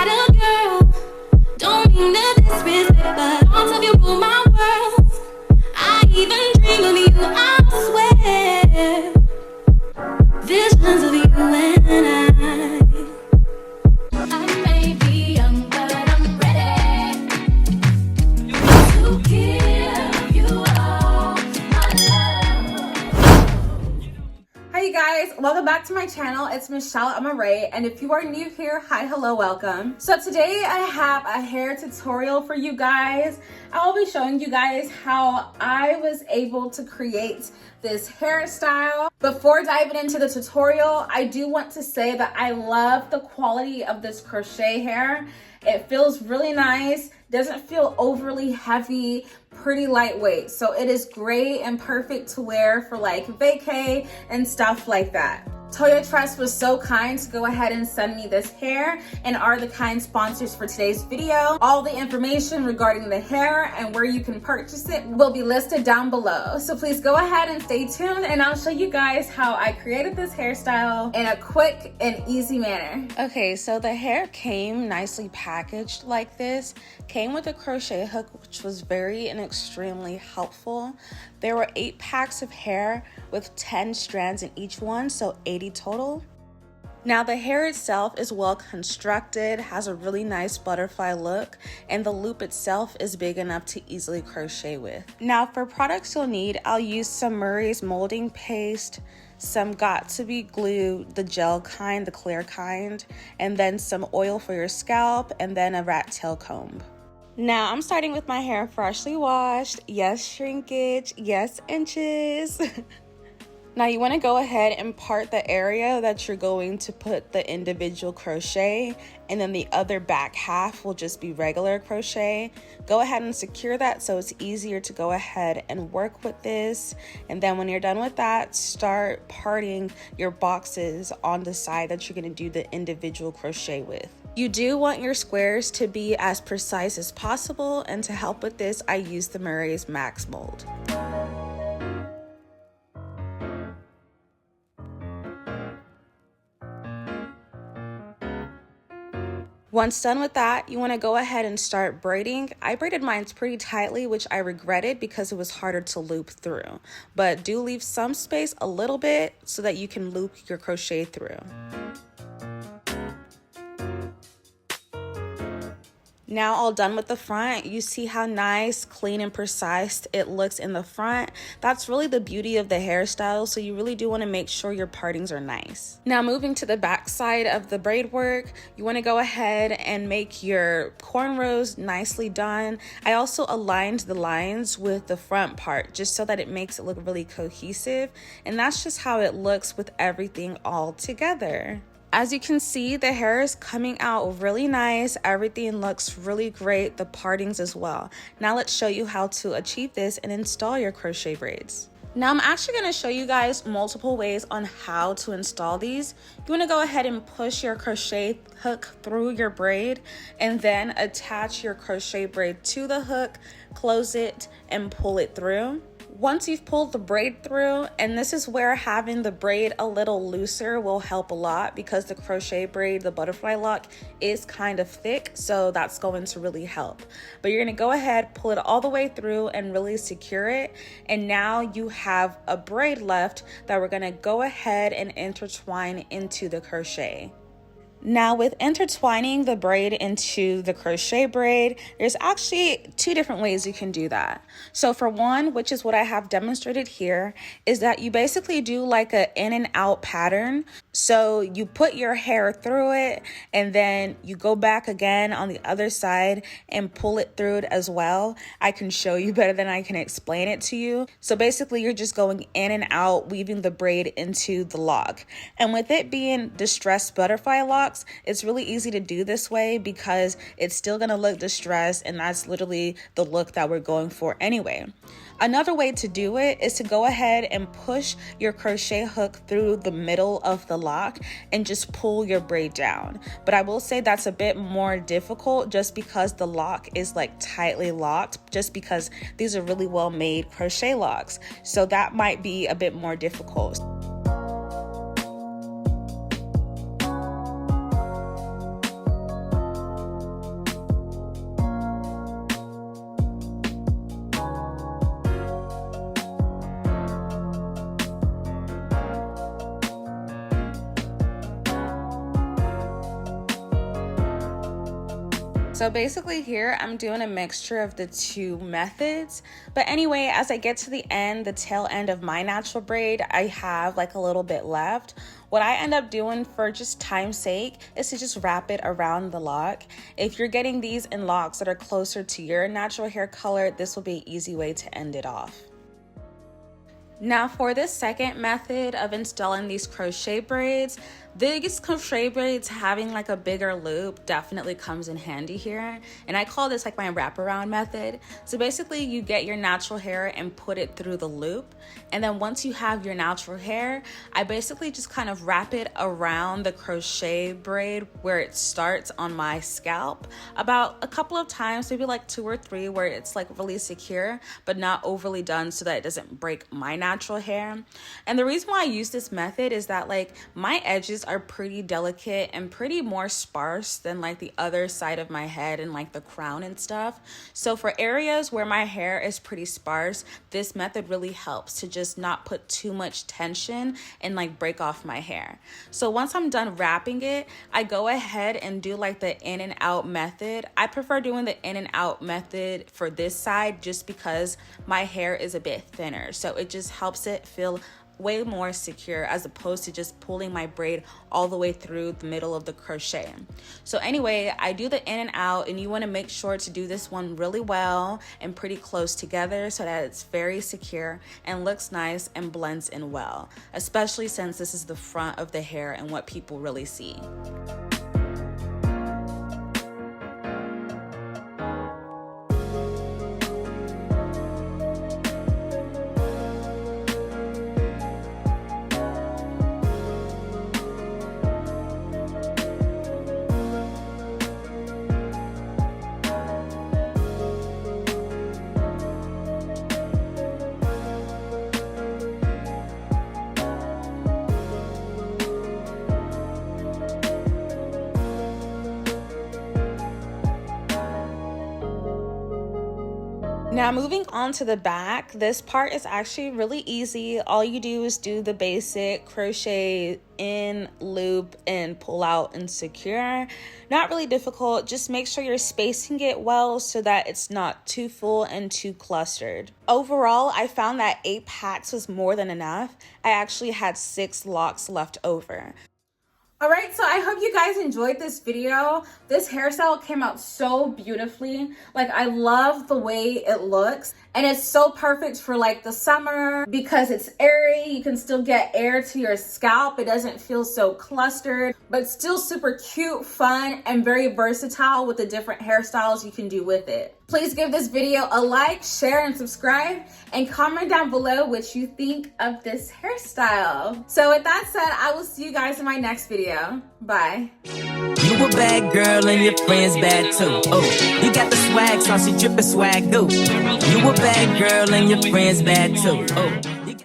got a girl. Don't mean to disrespect, but all of you rule my world. I even dream of you, I swear. Visions of you and I may be young, but I'm ready to give you all my love. Hi you guys, welcome back to my channel. It's Michelle Amaray, and if you are new here, hi, hello, welcome. So today I have a hair tutorial for you guys. I'll be showing you guys how I was able to create this hairstyle. Before diving into the tutorial, I do want to say that I love the quality of this crochet hair. It feels really nice, doesn't feel overly heavy, pretty lightweight. So it is great and perfect to wear for like vacay and stuff like that. Toyotress was so kind to go ahead and send me this hair and are the kind sponsors for today's video. All the information regarding the hair and where you can purchase it will be listed down below. So please go ahead and stay tuned, and I'll show you guys how I created this hairstyle in a quick and easy manner. Okay, so the hair came nicely packaged like this. Came with a crochet hook, which was very and extremely helpful. There were 8 packs of hair with 10 strands in each one, so 80 total. Now the hair itself is well constructed, has a really nice butterfly look, and the loop itself is big enough to easily crochet with. Now for products you'll need, I'll use some Murray's molding paste, some Got2b glue, the gel kind, the clear kind, and then some oil for your scalp, and then a rat tail comb. Now I'm starting with my hair freshly washed. Yes, shrinkage. Yes, inches. Now you want to go ahead and part the area that you're going to put the individual crochet, and then the other back half will just be regular crochet. Go ahead and secure that so it's easier to go ahead and work with this. And then when you're done with that, start parting your boxes on the side that you're going to do the individual crochet with. You do want your squares to be as precise as possible, and to help with this, I use the Murray's Max Mold. Once done with that, you want to go ahead and start braiding. I braided mine pretty tightly, which I regretted because it was harder to loop through. But do leave some space a little bit so that you can loop your crochet through. Now all done with the front, you see how nice, clean, and precise it looks in the front. That's really the beauty of the hairstyle, so you really do want to make sure your partings are nice. Now moving to the back side of the braid work, you want to go ahead and make your cornrows nicely done. I also aligned the lines with the front part just so that it makes it look really cohesive, and that's just how it looks with everything all together. As you can see, the hair is coming out really nice. Everything looks really great, the partings as well. Now let's show you how to achieve this and install your crochet braids. Now I'm actually going to show you guys multiple ways on how to install these. You want to go ahead and push your crochet hook through your braid, and then attach your crochet braid to the hook, close it, and pull it through. Once you've pulled the braid through, and this is where having the braid a little looser will help a lot, because the crochet braid, the butterfly lock, is kind of thick, so that's going to really help. But you're going to go ahead, pull it all the way through and really secure it, and now you have a braid left that we're going to go ahead and intertwine into the crochet. Now with intertwining the braid into the crochet braid, there's actually 2 different ways you can do that. So for one, which is what I have demonstrated here, is that you basically do like a in and out pattern. So you put your hair through it, and then you go back again on the other side and pull it through it as well. I can show you better than I can explain it to you. So basically you're just going in and out, weaving the braid into the lock. And with it being distressed butterfly locks, it's really easy to do this way because it's still going to look distressed, and that's literally the look that we're going for anyway. Another way to do it is to go ahead and push your crochet hook through the middle of the lock and just pull your braid down. But I will say that's a bit more difficult just because the lock is like tightly locked, just because these are really well made crochet locks. So that might be a bit more difficult. So basically here I'm doing a mixture of the two methods. But anyway, as I get to the end, the tail end of my natural braid, I have like a little bit left. What I end up doing for just time's sake is to just wrap it around the lock. If you're getting these in locks that are closer to your natural hair color, this will be an easy way to end it off. Now for this second method of installing these crochet braids, these crochet braids having like a bigger loop definitely comes in handy here. And I call this like my wraparound method. So basically you get your natural hair and put it through the loop. And then once you have your natural hair, I basically just kind of wrap it around the crochet braid where it starts on my scalp about a couple of times, maybe like 2 or 3, where it's like really secure, but not overly done so that it doesn't break my natural hair. And the reason why I use this method is that like my edges are pretty delicate and pretty more sparse than like the other side of my head and like the crown and stuff. So for areas where my hair is pretty sparse, this method really helps to just not put too much tension and like break off my hair. So once I'm done wrapping it, I go ahead and do like the in and out method. I prefer doing the in and out method for this side just because my hair is a bit thinner. So it just helps it feel way more secure as opposed to just pulling my braid all the way through the middle of the crochet. So anyway, I do the in and out, and you want to make sure to do this one really well and pretty close together so that it's very secure and looks nice and blends in well, especially since this is the front of the hair and what people really see. Now moving on to the back, this part is actually really easy. All you do is do the basic crochet in, loop, and pull out and secure. Not really difficult, just make sure you're spacing it well so that it's not too full and too clustered. Overall, I found that 8 packs was more than enough. I actually had 6 locks left over. Alright, so I hope you guys enjoyed this video. This hairstyle came out so beautifully. Like, I love the way it looks. And it's so perfect for like the summer because it's airy. You can still get air to your scalp. It doesn't feel so clustered, but still super cute, fun, and very versatile with the different hairstyles you can do with it. Please give this video a like, share, and subscribe, and comment down below what you think of this hairstyle. So with that said, I will see you guys in my next video. Bye. You a bad girl and your friends bad too. Oh, you got the swag, saucy drippin' swag, do. You a bad girl and your friends bad too. Oh.